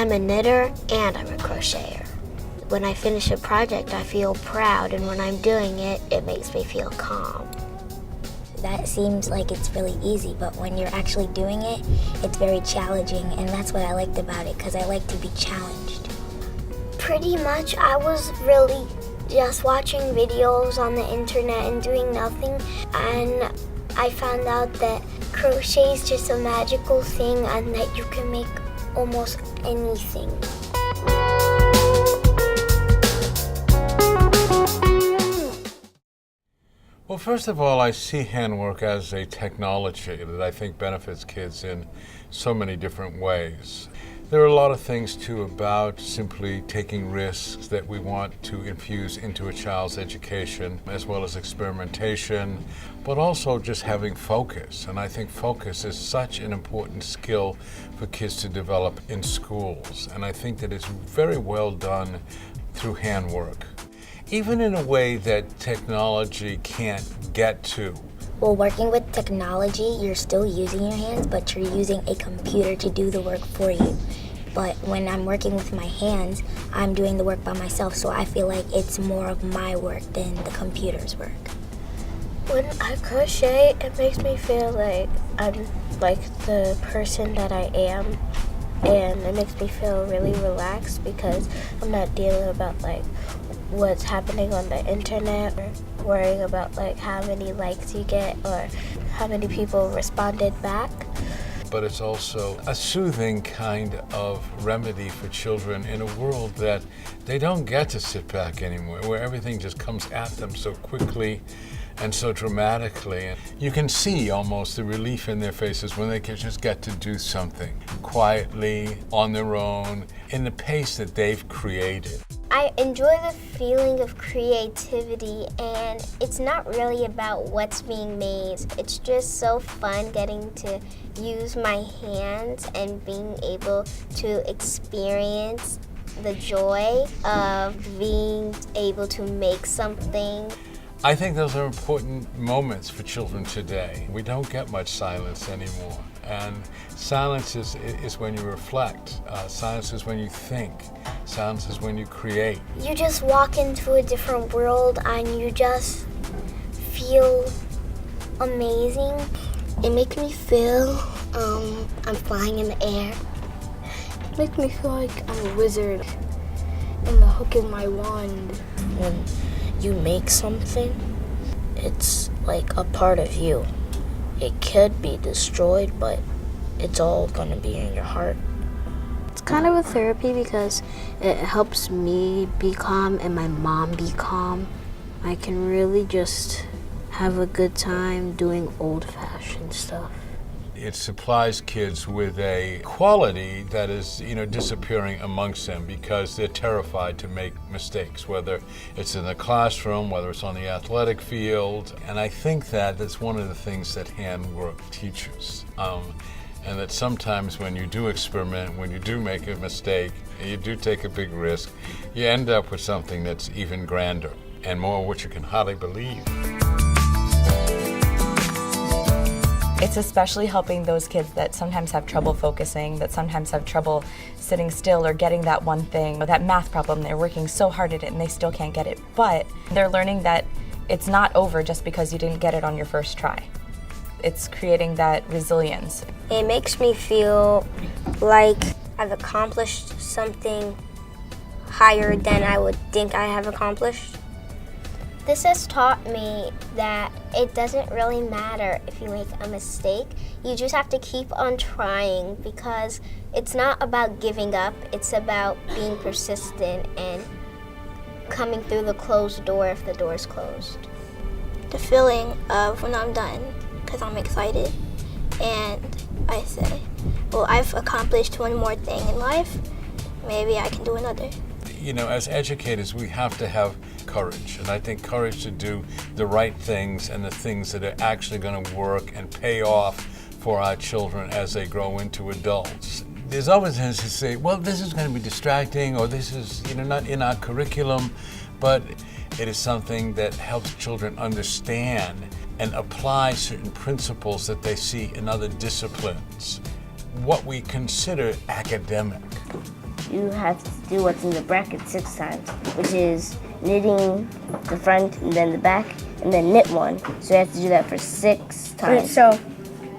I'm a knitter and I'm a crocheter. When I finish a project, I feel proud, and when I'm doing it, it makes me feel calm. That seems like it's really easy, but when you're actually doing it, it's very challenging, and that's what I liked about it, because I like to be challenged. Pretty much, I was really just watching videos on the internet and doing nothing, and I found out that crochet is just a magical thing and that you can make almost anything. Well, first of all, I see handwork as a technology that I think benefits kids in so many different ways. There are a lot of things, too, about simply taking risks that we want to infuse into a child's education, as well as experimentation, but also just having focus. And I think focus is such an important skill for kids to develop in schools. And I think that it's very well done through handwork, even in a way that technology can't get to. Well, working with technology, you're still using your hands, but you're using a computer to do the work for you. But when I'm working with my hands, I'm doing the work by myself, so I feel like it's more of my work than the computer's work. When I crochet, it makes me feel like I'm like the person that I am, and it makes me feel really relaxed because I'm not dealing about like what's happening on the internet or worrying about like how many likes you get or how many people responded back. But it's also a soothing kind of remedy for children in a world that they don't get to sit back anymore, where everything just comes at them so quickly and so dramatically. And you can see almost the relief in their faces when they can just get to do something quietly, on their own, in the pace that they've created. I enjoy the feeling of creativity, and it's not really about what's being made. It's just so fun getting to use my hands and being able to experience the joy of being able to make something. I think those are important moments for children today. We don't get much silence anymore. And silence is when you reflect. Silence is when you think. Silence is when you create. You just walk into a different world and you just feel amazing. It makes me feel I'm flying in the air. It makes me feel like I'm a wizard and the hook in my wand. When you make something, it's like a part of you. It could be destroyed, but it's all gonna be in your heart. It's kind of a therapy because it helps me be calm and my mom be calm. I can really just have a good time doing old-fashioned stuff. It supplies kids with a quality that is, disappearing amongst them because they're terrified to make mistakes, whether it's in the classroom, whether it's on the athletic field. And I think that that's one of the things that handwork teaches. And that sometimes when you do experiment, when you do make a mistake, and you do take a big risk, you end up with something that's even grander and more what you can hardly believe. It's especially helping those kids that sometimes have trouble focusing, that sometimes have trouble sitting still or getting that one thing, or that math problem. They're working so hard at it and they still can't get it. But they're learning that it's not over just because you didn't get it on your first try. It's creating that resilience. It makes me feel like I've accomplished something higher than I would think I have accomplished. This has taught me that it doesn't really matter if you make a mistake. You just have to keep on trying because it's not about giving up. It's about being persistent and coming through the closed door if the door is closed. The feeling of when I'm done, because I'm excited, and I say, well, I've accomplished one more thing in life, maybe I can do another. As educators, we have to have courage, and I think courage to do the right things and the things that are actually going to work and pay off for our children as they grow into adults. There's always a tendency to say, well, this is going to be distracting, or this is not in our curriculum, but it is something that helps children understand and apply certain principles that they see in other disciplines, what we consider academic. you have to do what's in the bracket 6 times, which is knitting the front and then the back, and then knit one. So you have to do that for 6 times. So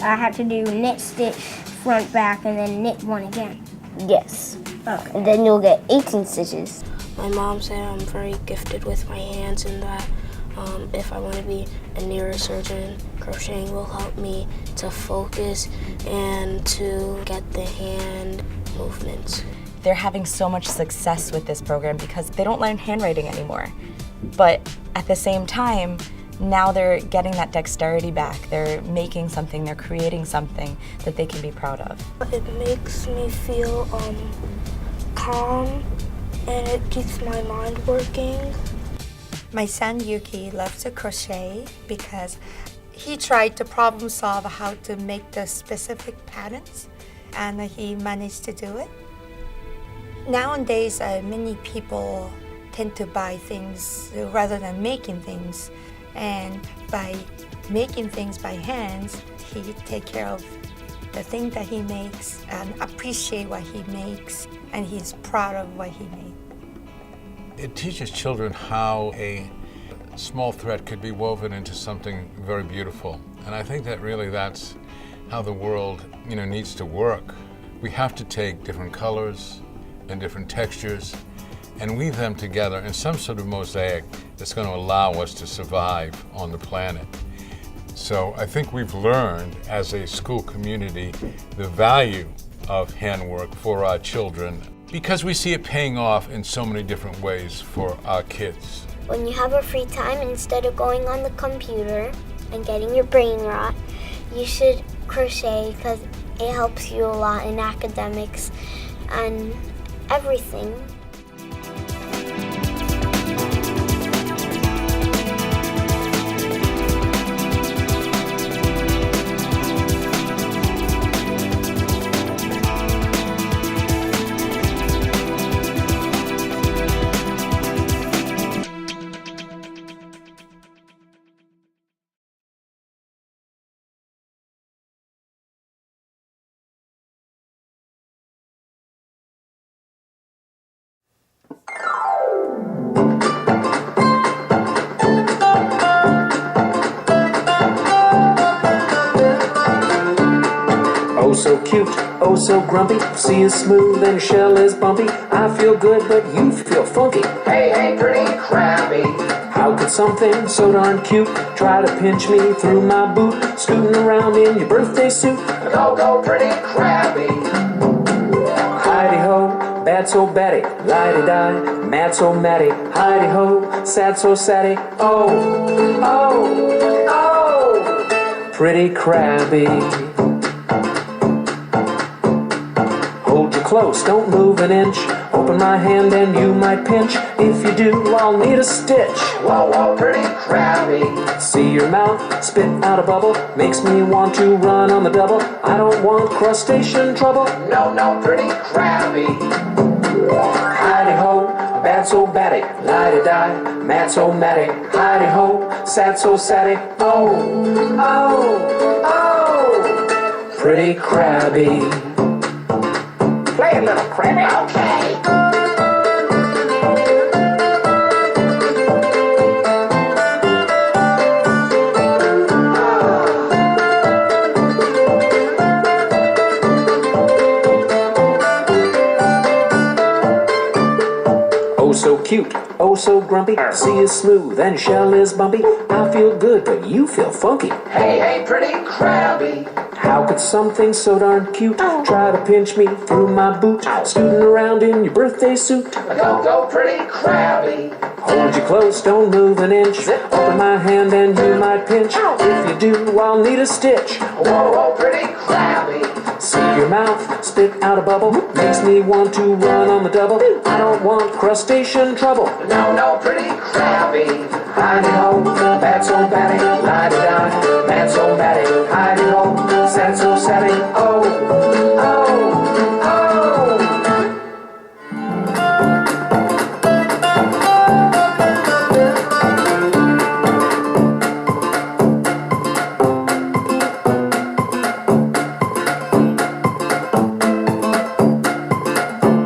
I have to do knit, stitch, front, back, and then knit one again. Yes. Okay. And then you'll get 18 stitches. My mom said I'm very gifted with my hands and that if I want to be a neurosurgeon, crocheting will help me to focus and to get the hand movements. They're having so much success with this program because they don't learn handwriting anymore. But at the same time, now they're getting that dexterity back. They're making something, they're creating something that they can be proud of. It makes me feel calm and it keeps my mind working. My son Yuki loves to crochet because he tried to problem solve how to make the specific patterns and he managed to do it. Nowadays, many people tend to buy things rather than making things, and by making things by hands, he take care of the thing that he makes and appreciate what he makes, and he's proud of what he made. It teaches children how a small thread could be woven into something very beautiful. And I think that really that's how the world, needs to work. We have to take different colors and different textures and weave them together in some sort of mosaic that's going to allow us to survive on the planet. So I think we've learned as a school community the value of handwork for our children because we see it paying off in so many different ways for our kids. When you have a free time, instead of going on the computer and getting your brain rot, you should crochet because it helps you a lot in academics and everything. Oh so cute, oh so grumpy, sea is smooth and your shell is bumpy. I feel good but you feel funky. Hey, hey, pretty crabby. How could something so darn cute try to pinch me through my boot, scooting around in your birthday suit? Go, go, pretty crabby. Heidi-ho, bad so batty, lighty-di, mad so matty. Heidi-ho, sad so satty, oh, oh, oh, pretty crabby. Hold you close, don't move an inch. Open my hand and you might pinch. If you do, I'll need a stitch. Whoa, whoa, pretty crabby. See your mouth spit out a bubble, makes me want to run on the double. I don't want crustacean trouble. No, no, pretty crabby. Heidi-ho, bad so batty, lighty-di, mad so matty. Heidi-ho, sad so satty, oh, oh, oh, pretty crabby. Play a little crabby. Okay. Oh so cute, oh so grumpy, sea is smooth and your shell is bumpy. I feel good but you feel funky. Hey, hey, pretty crabby. How could something so darn cute try to pinch me through my boot, scooting around in your birthday suit? Go, go, pretty crabby. Hold you close, don't move an inch. Open my hand and you might pinch. If you do, I'll need a stitch. Whoa, whoa, pretty crabby. See your mouth spit out a bubble, makes me want to run on the double. I don't want crustacean trouble. No, no, pretty crabby. Heidi-ho, bad so batty, lighty-di,